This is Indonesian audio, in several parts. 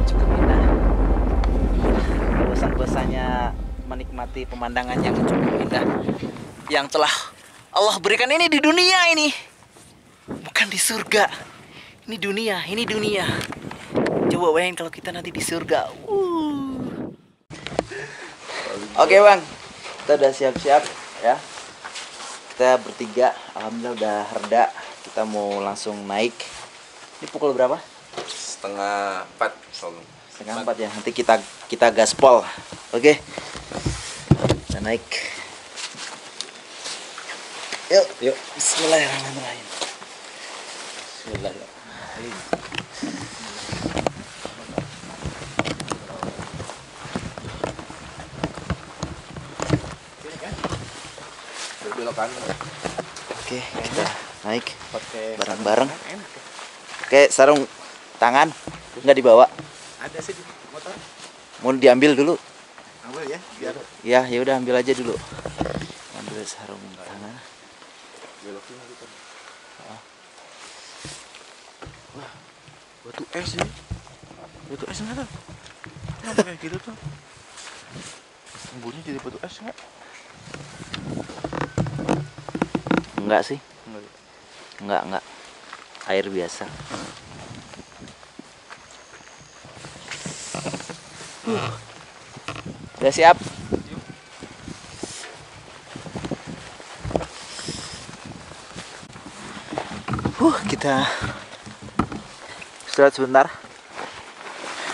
cukup indah. Iya, bosan-bosannya menikmati pemandangan yang cukup indah yang telah Allah berikan ini di dunia ini. Bukan di surga. Ini dunia, ini dunia. Coba bayangin kalau kita nanti di surga. Oke bang, kita udah siap-siap ya. Kita bertiga, alhamdulillah udah reda. Kita mau langsung naik. Ini pukul berapa? Setengah 4 selalu. Setengah 4 ya. Nanti kita gaspol. Oke. Kita naik. Yuk, yuk. Bismillahirrahmanirrahim. Bismillahirrahmanirrahim. Belokan. Oke, kita naik bareng-bareng. Oke, sarung tangan nggak dibawa. Ada sih di motor. Mau diambil dulu. Ambil ya, biar Ya udah ambil aja dulu. Ambil sarung tangan. belokin gitu. Wah, batu es ini. Batu es enggak tuh? Kenapa kayak gitu tuh? Embunnya jadi batu es enggak? Enggak sih. Enggak. Enggak. Air biasa. Udah siap? Kita istirahat sebentar.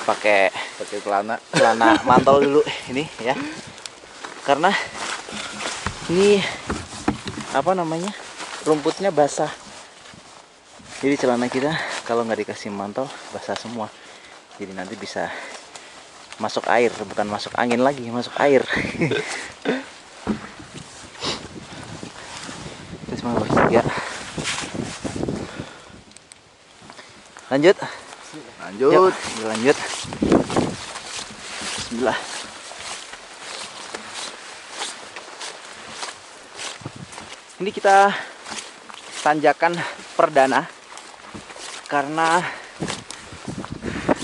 Pakai celana mantel dulu ini ya. Karena ini apa namanya? Rumputnya basah. Jadi celana kita kalau nggak dikasih mantel basah semua. Jadi nanti bisa masuk air, bukan masuk angin lagi, masuk air. Terus mau bertiga. Lanjut. Yuk, lanjut. Bismillah. Ini kita tanjakan perdana karena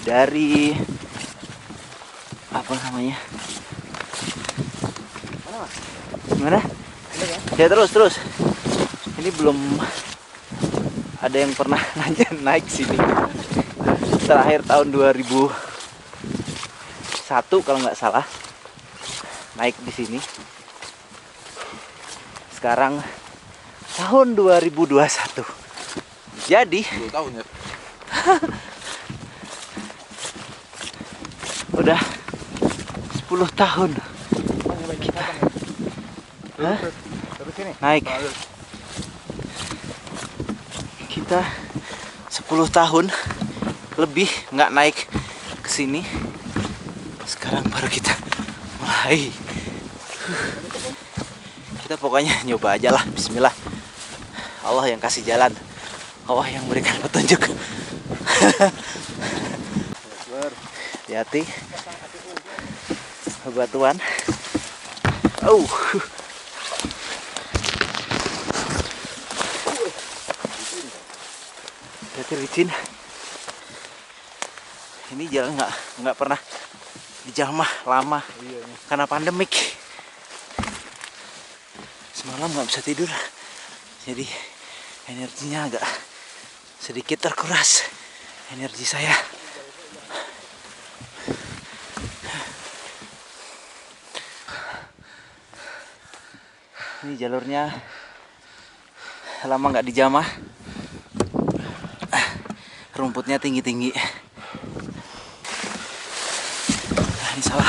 dari apa namanya? Gimana? Ya terus. Ini belum ada yang pernah naik sini. Terakhir tahun 2001 kalau nggak salah naik di sini. Sekarang tahun 2021. Jadi 10 tahun ya. Udah 10 tahun kita naik. Kita 10 tahun lebih nggak naik ke sini. Sekarang baru kita mulai. Kita pokoknya nyoba aja lah. Bismillah. Allah yang kasih jalan. Allah yang berikan petunjuk. Hati-hati. Bebatuan. Hati-hati licin. Ini jalan nggak pernah dijamah lama karena pandemik. Semalam nggak bisa tidur, jadi energinya agak sedikit terkuras. Energi saya. Ini jalurnya lama nggak dijamah. Rumputnya tinggi-tinggi. Ini salah.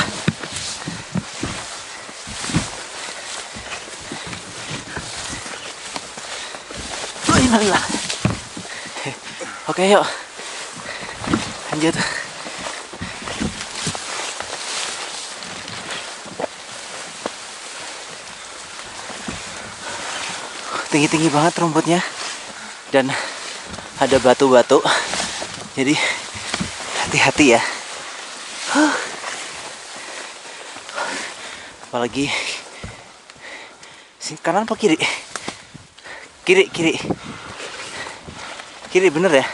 Alhamdulillah. Oke, yuk. Lanjut. Tinggi-tinggi banget rumputnya. Dan ada batu-batu. Jadi hati-hati ya. Apalagi sini kanan apa kiri? Kiri bener ya.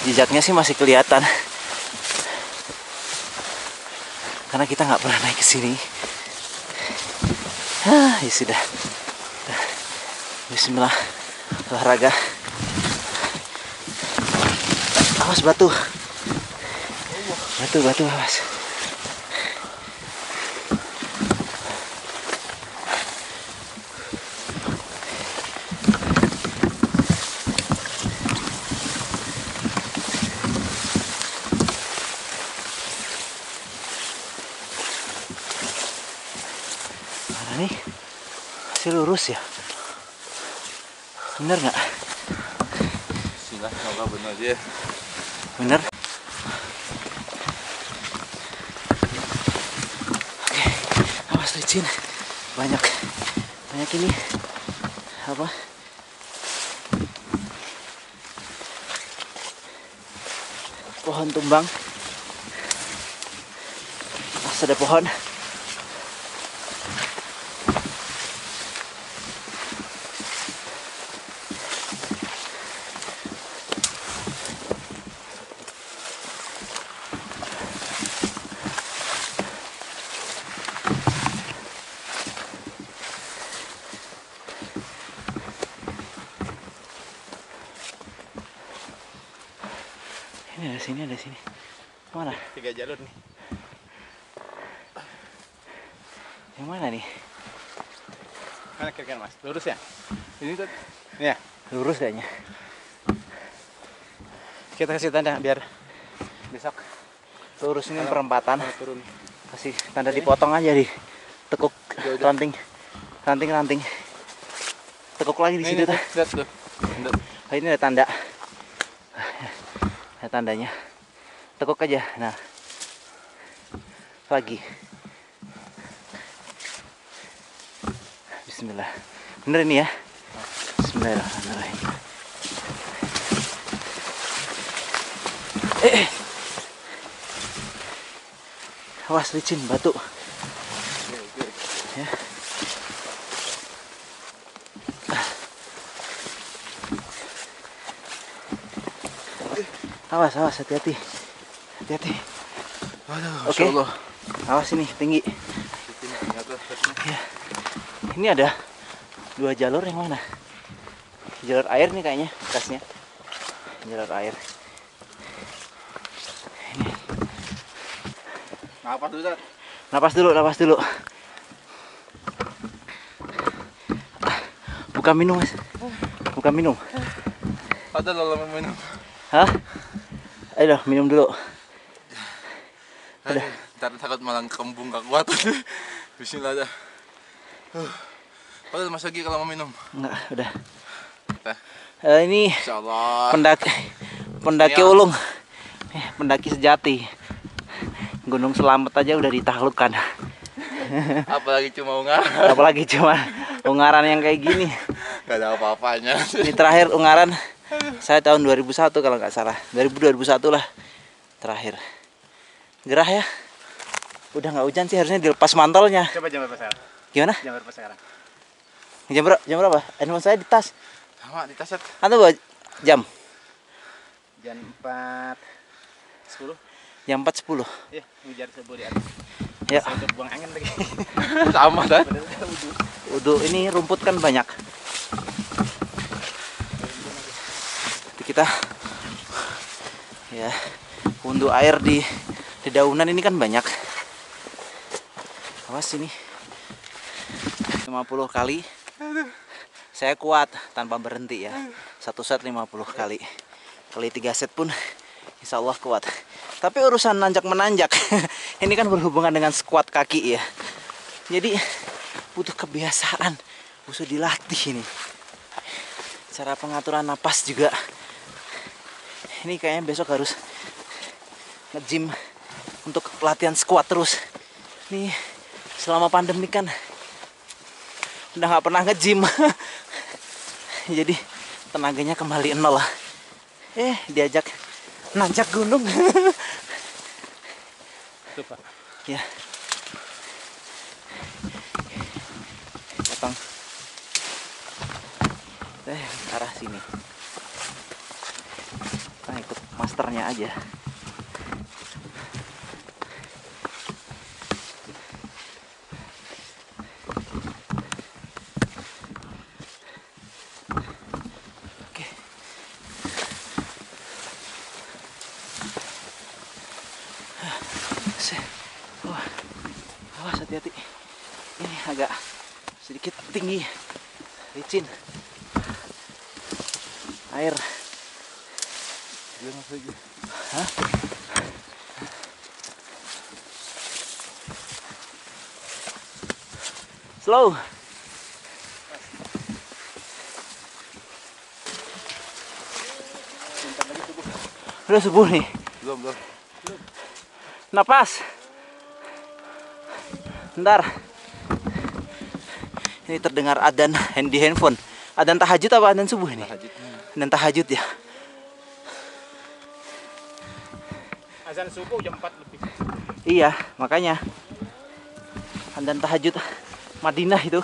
jejaknya sih masih kelihatan. Karena kita nggak pernah naik ke sini. Ya sudah. Bismillah, olahraga. Awas batu. Batu awas. Nih masih lurus ya, bener nggak? Bismillah, semoga benar aja ya. Bener. Oke, awas licin, banyak ini apa? Pohon tumbang. Pas ada pohon. Ini ada sini. Mana? 3 jalur nih. Yang mana nih? Mana kira-kira Mas? Lurus ya? Ini tuh. Ya, Lurus kayaknya. kita kasih tanda biar besok Lurus ini perempatan. turun. Kasih tanda dipotong aja di tekuk ranting. Tekuk lagi di situ tuh. Lihat tuh. Oh, ini ada tanda. Ada tandanya. Tekuk aja. Nah. Lagi. Bismillah. Bener ini ya. Bismillahirrahmanirrahim. Awas licin batu. Ya. Awas, hati-hati. Waduh, Oke. Allah. Awas ini tinggi. Ya. Ini ada 2 jalur yang mana? Jalur air nih kayaknya bekasnya. Jalur air. Ini. Napas dulu, Napas dulu. Buka minum, Mas. Buka minum. Ada lama minum. Hah? Ayo minum dulu. Udah. Ntar takut malah kembung gak kuat. Bismillah dah. Padahal Mas lagi kalau mau minum. Enggak, udah. Teh. Ini Insyaallah. pendaki Ya. ulung. Pendaki sejati. Gunung Selamet aja udah ditaklukkan. Apalagi cuma ungar. Apalagi cuma ungaran yang kayak gini. Gak ada apa-apanya. Ini terakhir ungaran saya tahun 2001 kalau nggak salah. 2001 lah terakhir. Gerah ya. Udah nggak hujan sih, harusnya dilepas mantolnya. Coba jam berapa sekarang? Gimana? Jam berapa sekarang? Jam berapa? Handphone saya di tas. Sama di tas ya. Atau bawa jam? Jam 4.10. Jam 4.10. Iya, ngejar sebuah di atas. Ya. Saya udah buang angin lagi. Sama kan? Udah ini rumput kan banyak. Jadi kita ya untuk air di daunan ini kan banyak. Awas ini 50 kali. Saya kuat tanpa berhenti ya. Satu set 50 kali. Kali 3 set pun insya Allah kuat. Tapi urusan nanjak-menanjak ini kan berhubungan dengan squat kaki ya. Jadi butuh kebiasaan, butuh dilatih ini. Cara pengaturan napas juga. Ini kayaknya besok harus nge-gym untuk latihan squat terus. Nih selama pandemi kan udah nggak pernah nge-gym. Jadi tenaganya kembali nol lah. Diajak nanjak gunung. Lupa. Ya. Potong. Arah sini. Nah, ikut master. meternya aja. Oke. Wah, awas hati-hati. Ini agak sedikit tinggi, licin. Air. Dia masuk lagi. Hah? Slow. Udah subuh nih. Belum. Napas. Bentar. Ini terdengar adzan di handphone. Adzan tahajud apa adzan subuh ini? Tahajud. Adzan tahajud ya. Azan subuh jam 4 lebih. Iya, makanya. Adzan tahajud Madinah itu.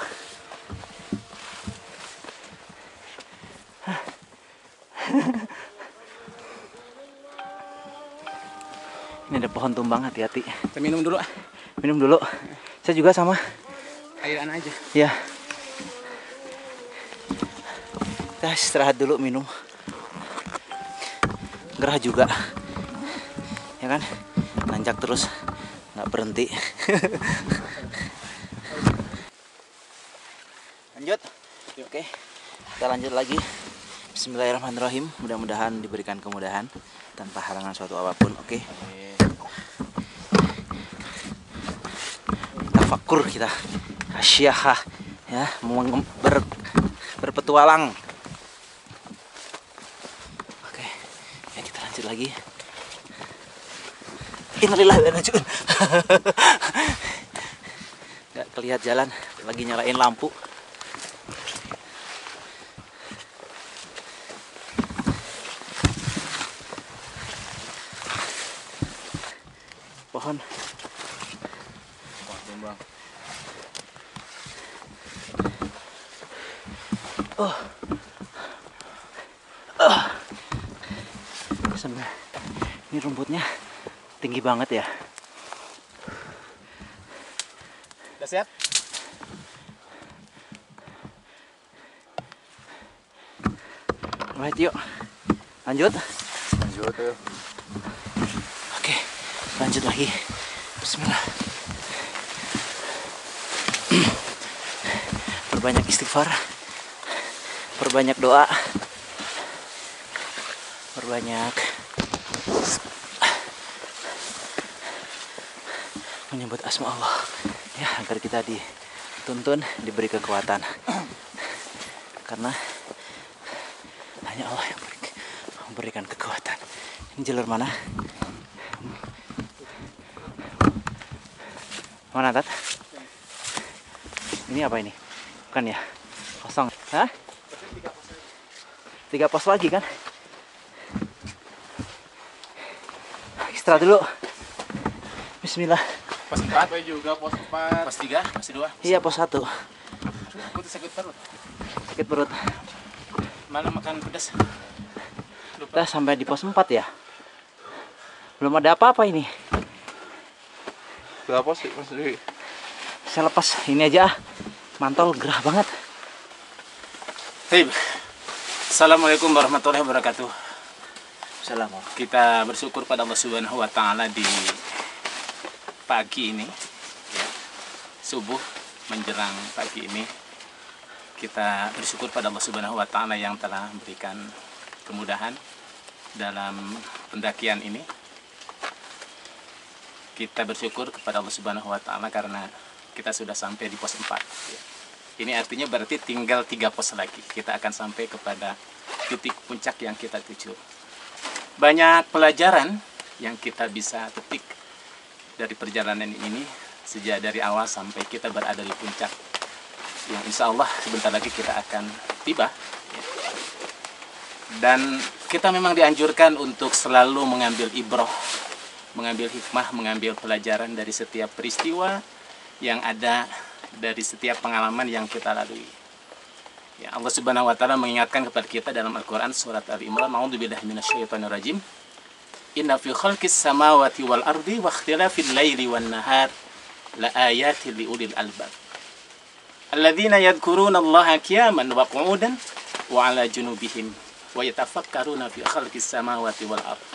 Ini ada pohon tumbang, hati-hati. Kita minum dulu ah. Minum dulu. Saya juga sama. Airan aja. Ya. Kita istirahat dulu, minum. Gerah juga. Ya kan? Nanjak terus, nggak berhenti. Lanjut. Oke. Kita lanjut lagi. Bismillahirrahmanirrahim. Mudah-mudahan diberikan kemudahan tanpa halangan suatu apapun. Oke. Tafakur kita. Asyahah ya, berpetualang. Oke. Ya kita lanjut lagi. Innalillahi wa inna ilaihi raji'un. Nggak kelihatan jalan, lagi nyalain lampu. Pohon Tumbang. sampai ini rumputnya tinggi banget ya. Udah siap? Right, yuk. Lanjut. Lanjut ya. Oke, lanjut lagi. Bismillah. Perbanyak istighfar. Perbanyak doa. Perbanyak menyebut asma Allah ya, agar kita dituntun, diberi kekuatan. Karena hanya Allah yang memberikan kekuatan. Ini jalur mana? Mana, Tat? Ini apa ini? Bukan ya? Kosong. Hah? 3 pos lagi kan? Istirahat dulu. Bismillah. Pos 4 juga, pos 4. Pos 3, pos 2. Iya, pos 1. Aku tuh sakit perut. Sakit perut. Malam makan pedas. Kita sampai di pos 4 ya. Belum ada apa-apa ini. Berapa sih Mas Dewi? Saya lepas ini aja. Mantol gerah banget. Baik. Assalamualaikum warahmatullahi wabarakatuh. Assalamualaikum. Kita bersyukur pada Allah Subhanahu wa taala di pagi ini ya, subuh menjelang pagi ini kita bersyukur pada Allah Subhanahu wa taala yang telah memberikan kemudahan dalam pendakian ini. Kita bersyukur kepada Allah Subhanahu wa taala karena kita sudah sampai di pos 4 ya. Ini artinya berarti tinggal 3 pos lagi kita akan sampai kepada titik puncak yang kita tuju. Banyak pelajaran yang kita bisa petik dari perjalanan ini sejak dari awal sampai kita berada di puncak yang insya Allah sebentar lagi kita akan tiba ya. Dan kita memang dianjurkan untuk selalu mengambil ibroh, mengambil hikmah, mengambil pelajaran dari setiap peristiwa yang ada, dari setiap pengalaman yang kita lalui ya. Allah Subhanahu wa taala mengingatkan kepada kita dalam Al-Qur'an surat Ali Imran, A'udzubillahi minasyaitonirrajim. inna fi khalqis samawati wal ardi wa ikhtilafil laili wan nahar la ayatin li ulil albab alladzina yadhkuruna Allaha qiyaman wa qu'udan wa 'ala junubihim wa yatafakkaruna fi khalqis samawati wal ardi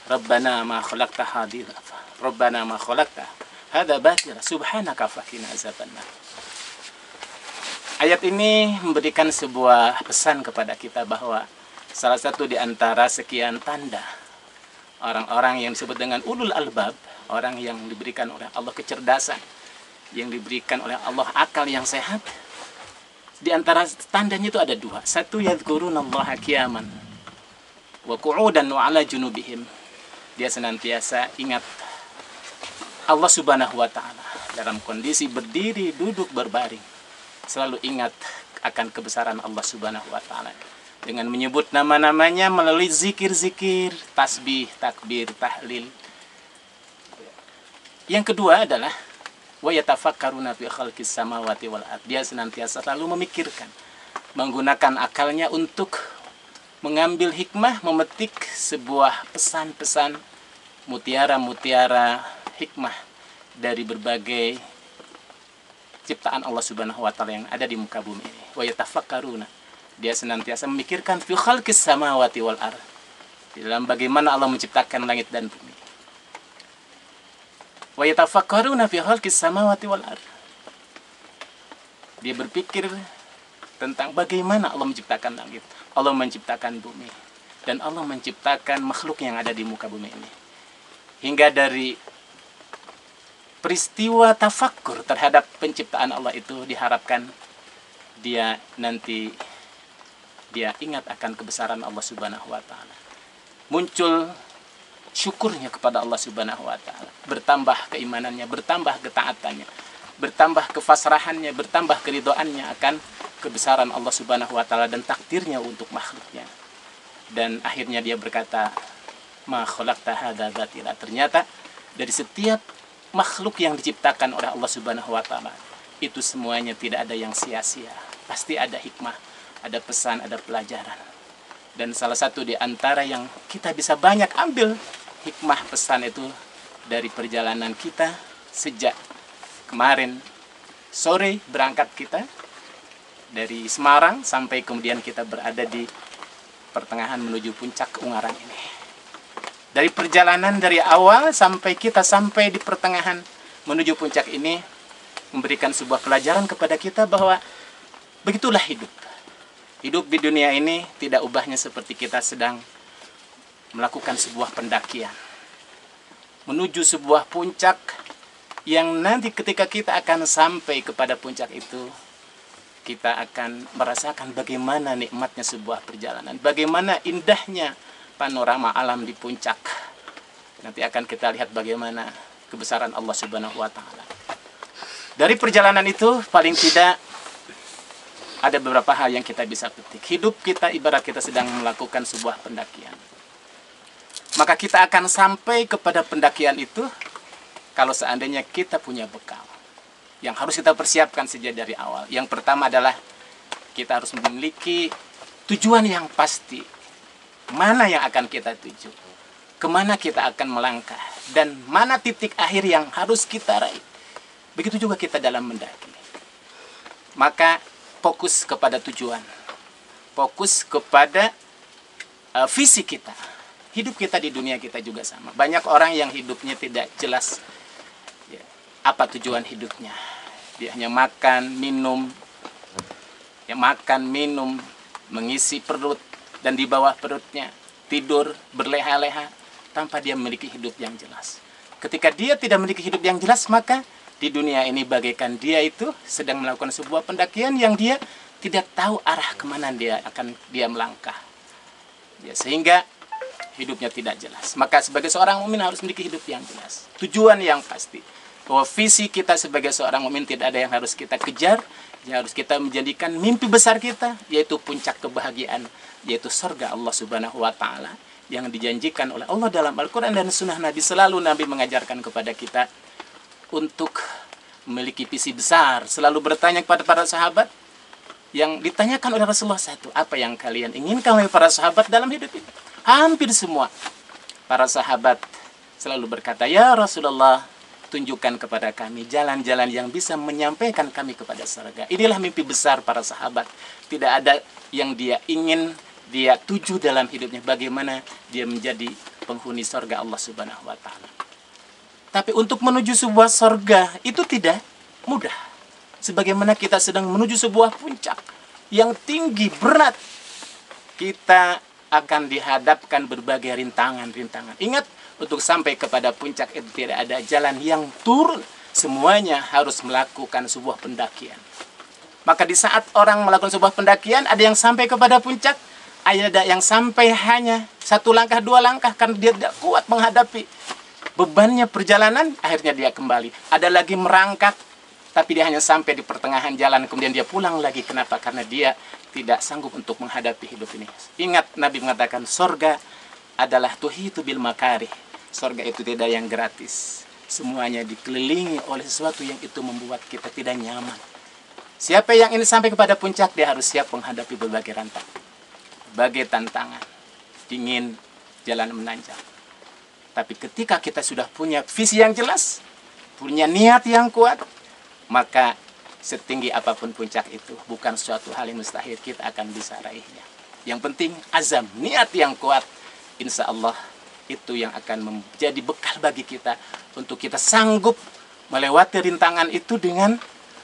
rabbana ma khalaqta hadza batila subhanaka faqina azabannar. Ayat ini memberikan sebuah pesan kepada kita bahwa salah satu di antara sekian tanda orang-orang yang disebut dengan ulul albab, orang yang diberikan oleh Allah kecerdasan, yang diberikan oleh Allah akal yang sehat. Di antara tandanya itu ada dua. Satu, yadhkurunallaha qiyaman wa qu'udan wa 'ala junubihim. Dia senantiasa ingat Allah Subhanahu wa taala dalam kondisi berdiri, duduk, berbaring. Selalu ingat akan kebesaran Allah Subhanahu wa taala dengan menyebut nama-namanya melalui zikir-zikir, tasbih, takbir, tahlil. Yang kedua adalah wa yatafakkaruna fi khalqis samawati wal ard. Dia senantiasa selalu memikirkan, menggunakan akalnya untuk mengambil hikmah, memetik sebuah pesan-pesan, mutiara-mutiara hikmah dari berbagai ciptaan Allah Subhanahu wa taala yang ada di muka bumi ini. Wa yatafakkaruna. Dia senantiasa memikirkan fi khalqis samawati wal ard. Di dalam bagaimana Allah menciptakan langit dan bumi. Wa yatafakkaruna fi khalqis samawati wal ard. Dia berpikir tentang bagaimana Allah menciptakan langit, Allah menciptakan bumi, dan Allah menciptakan makhluk yang ada di muka bumi ini. Hingga dari peristiwa tafakkur terhadap penciptaan Allah itu diharapkan dia nanti dia ingat akan kebesaran Allah Subhanahu wa taala. Muncul syukurnya kepada Allah Subhanahu wa taala, bertambah keimanannya, bertambah ketaatannya, bertambah kefasrahannya, bertambah keridhaannya akan kebesaran Allah Subhanahu wa taala dan takdirnya untuk makhluknya. Dan akhirnya dia berkata, ma khalaqta hadza batila. Ternyata dari setiap makhluk yang diciptakan oleh Allah Subhanahu wa taala itu semuanya tidak ada yang sia-sia. Pasti ada hikmah, ada pesan, ada pelajaran. Dan salah satu di antara yang kita bisa banyak ambil hikmah pesan itu dari perjalanan kita sejak kemarin sore berangkat kita dari Semarang sampai kemudian kita berada di pertengahan menuju puncak Ungaran ini. Dari perjalanan dari awal sampai kita sampai di pertengahan menuju puncak ini memberikan sebuah pelajaran kepada kita bahwa begitulah hidup. Hidup di dunia ini tidak ubahnya seperti kita sedang melakukan sebuah pendakian menuju sebuah puncak yang nanti ketika kita akan sampai kepada puncak itu kita akan merasakan bagaimana nikmatnya sebuah perjalanan, bagaimana indahnya panorama alam di puncak. Nanti akan kita lihat bagaimana kebesaran Allah Subhanahu wa taala. Dari perjalanan itu paling tidak ada beberapa hal yang kita bisa petik. Hidup kita ibarat kita sedang melakukan sebuah pendakian. Maka kita akan sampai kepada pendakian itu kalau seandainya kita punya bekal yang harus kita persiapkan sejak dari awal. Yang pertama adalah kita harus memiliki tujuan yang pasti. Mana yang akan kita tuju, kemana kita akan melangkah, dan mana titik akhir yang harus kita raih. Begitu juga kita dalam mendaki. Maka fokus kepada tujuan, fokus kepada visi kita. Hidup kita di dunia kita juga sama. Banyak orang yang hidupnya tidak jelas ya, apa tujuan hidupnya. Dia hanya makan, minum, ya, makan, minum, mengisi perut, dan di bawah perutnya tidur berleha-leha tanpa dia memiliki hidup yang jelas. Ketika dia tidak memiliki hidup yang jelas, maka di dunia ini bagaikan dia itu sedang melakukan sebuah pendakian yang dia tidak tahu arah kemana dia melangkah. Ya, sehingga hidupnya tidak jelas. Maka sebagai seorang mukmin harus memiliki hidup yang jelas, tujuan yang pasti. Bahwa visi kita sebagai seorang mukmin tidak ada yang harus kita kejar, yang harus kita menjadikan mimpi besar kita, yaitu puncak kebahagiaan, yaitu surga Allah Subhanahu wa taala yang dijanjikan oleh Allah dalam Al-Qur'an dan sunnah Nabi. Selalu Nabi mengajarkan kepada kita untuk memiliki visi besar. Selalu bertanya kepada para sahabat, yang ditanyakan oleh Rasulullah satu, apa yang kalian inginkan oleh para sahabat dalam hidup ini? Hampir semua para sahabat selalu berkata, "Ya Rasulullah, tunjukkan kepada kami jalan-jalan yang bisa menyampaikan kami kepada surga." Inilah mimpi besar para sahabat. Tidak ada yang dia ingin, dia tuju dalam hidupnya, bagaimana dia menjadi penghuni surga Allah Subhanahu wa taala. Tapi untuk menuju sebuah surga itu tidak mudah. Sebagaimana kita sedang menuju sebuah puncak yang tinggi, berat, kita akan dihadapkan berbagai rintangan-rintangan. Ingat, untuk sampai kepada puncak itu tidak ada jalan yang turun. Semuanya harus melakukan sebuah pendakian. Maka di saat orang melakukan sebuah pendakian, ada yang sampai kepada puncak, ada yang sampai hanya 1 langkah, 2 langkah, karena dia tidak kuat menghadapi bebannya perjalanan, akhirnya dia kembali. Ada lagi merangkak, tapi dia hanya sampai di pertengahan jalan, kemudian dia pulang lagi. Kenapa? Karena dia tidak sanggup untuk menghadapi hidup ini. Ingat, Nabi mengatakan, sorga adalah tuhitu bil makarih. Sorga itu tidak yang gratis. Semuanya dikelilingi oleh sesuatu yang itu membuat kita tidak nyaman. Siapa yang ingin sampai kepada puncak, dia harus siap menghadapi berbagai rantang, berbagai tantangan, dingin, jalan menanjak. Tapi ketika kita sudah punya visi yang jelas, punya niat yang kuat, maka setinggi apapun puncak itu bukan suatu hal yang mustahil, kita akan bisa raihnya. Yang penting azam, niat yang kuat, insya Allah itu yang akan menjadi bekal bagi kita untuk kita sanggup melewati rintangan itu dengan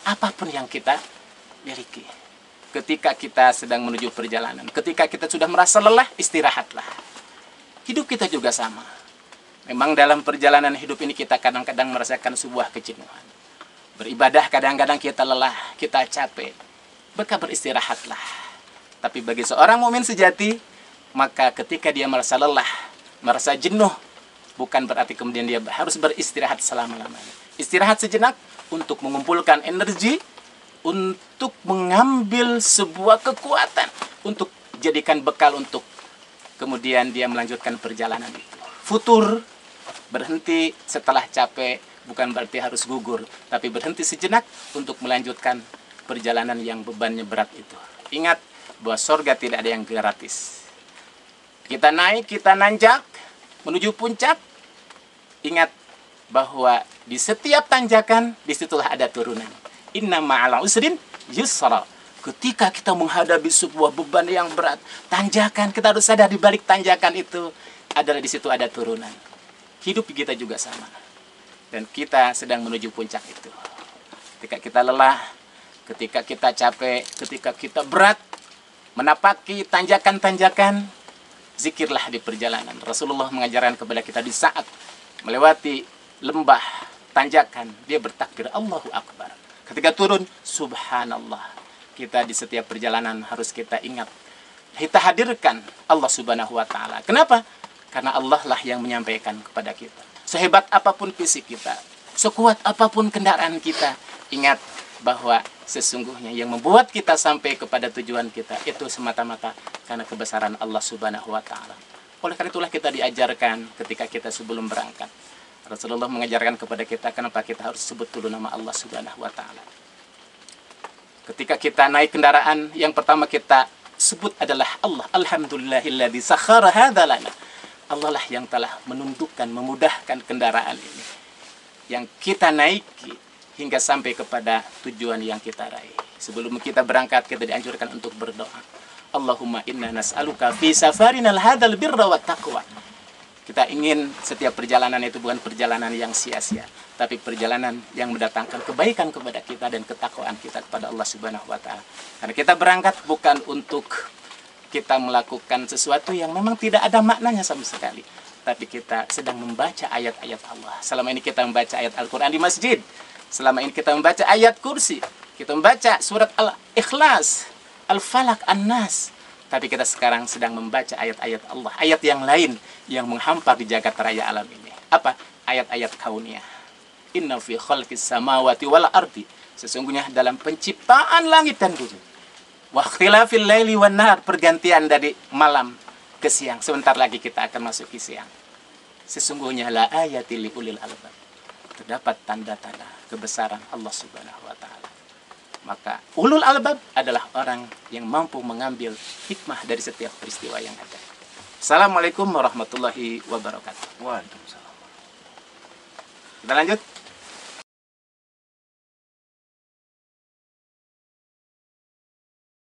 apapun yang kita miliki. Ketika kita sedang menuju perjalanan, ketika kita sudah merasa lelah, istirahatlah. Hidup kita juga sama. Memang dalam perjalanan hidup ini kita kadang-kadang merasakan sebuah kejenuhan. Beribadah kadang-kadang kita lelah, kita capek. Maka beristirahatlah. Tapi bagi seorang mukmin sejati, maka ketika dia merasa lelah, merasa jenuh, bukan berarti kemudian dia harus beristirahat selama-lamanya. Istirahat sejenak untuk mengumpulkan energi, untuk mengambil sebuah kekuatan, untuk jadikan bekal untuk kemudian dia melanjutkan perjalanan itu. Futur, berhenti setelah capek, bukan berarti harus gugur, tapi berhenti sejenak untuk melanjutkan perjalanan yang bebannya berat itu. Ingat bahwa surga tidak ada yang gratis. Kita naik, kita nanjak, menuju puncak. Ingat bahwa di setiap tanjakan, disitulah ada turunan. Inna ma'ala usrin yusra. Ketika kita menghadapi sebuah beban yang berat, tanjakan, kita harus sadar di balik tanjakan itu adalah di situ ada turunan. Hidup kita juga sama. Dan kita sedang menuju puncak itu. Ketika kita lelah, ketika kita capek, ketika kita berat, menapaki tanjakan-tanjakan, zikirlah di perjalanan. Rasulullah mengajarkan kepada kita di saat melewati lembah, tanjakan, dia bertakbir Allahu Akbar. Ketika turun, Subhanallah. Kita di setiap perjalanan harus kita ingat, kita hadirkan Allah Subhanahu wa Ta'ala. Kenapa? Karena Allah lah yang menyampaikan kepada kita. Sehebat apapun fisik kita, sekuat apapun kendaraan kita, ingat bahwa sesungguhnya yang membuat kita sampai kepada tujuan kita itu semata-mata karena kebesaran Allah Subhanahu wa Ta'ala. Oleh karena itulah kita diajarkan ketika kita sebelum berangkat. Rasulullah mengajarkan kepada kita kenapa kita harus sebut dulu nama Allah Subhanahu wa Ta'ala. Ketika kita naik kendaraan, yang pertama kita sebut adalah Allah. Alhamdulillahilladzi sakhara hadza lana. Allah lah yang telah menundukkan, memudahkan kendaraan ini, yang kita naiki hingga sampai kepada tujuan yang kita raih. Sebelum kita berangkat, kita dianjurkan untuk berdoa. Allahumma inna nas'aluka fi safarinal hadzal birra wat taqwa. Kita ingin setiap perjalanan itu bukan perjalanan yang sia-sia, tapi perjalanan yang mendatangkan kebaikan kepada kita dan ketakwaan kita kepada Allah Subhanahu wa Ta'ala. Karena kita berangkat bukan untuk kita melakukan sesuatu yang memang tidak ada maknanya sama sekali, tapi kita sedang membaca ayat-ayat Allah. Selama ini kita membaca ayat Al-Quran di masjid, selama ini kita membaca ayat kursi, kita membaca surat Al-Ikhlas, Al-Falaq, An-Nas. Tapi kita sekarang sedang membaca ayat-ayat Allah, ayat yang lain yang menghampar di jagat raya alam ini. Apa? Ayat-ayat kauniyah. Inna fi khalqis samawati wal ardi. Sesungguhnya dalam penciptaan langit dan bumi. Wa ikhtilafil laili wan nahar, pergantian dari malam ke siang. Sebentar lagi kita akan masuk ke siang. Sesungguhnya la ayatil liulil albab. Terdapat tanda-tanda kebesaran Allah Subhanahu wa Ta'ala. Maka ulul albab adalah orang yang mampu mengambil hikmah dari setiap peristiwa yang ada. Assalamualaikum warahmatullahi wabarakatuh. Waalaikumsalam. Kita lanjut.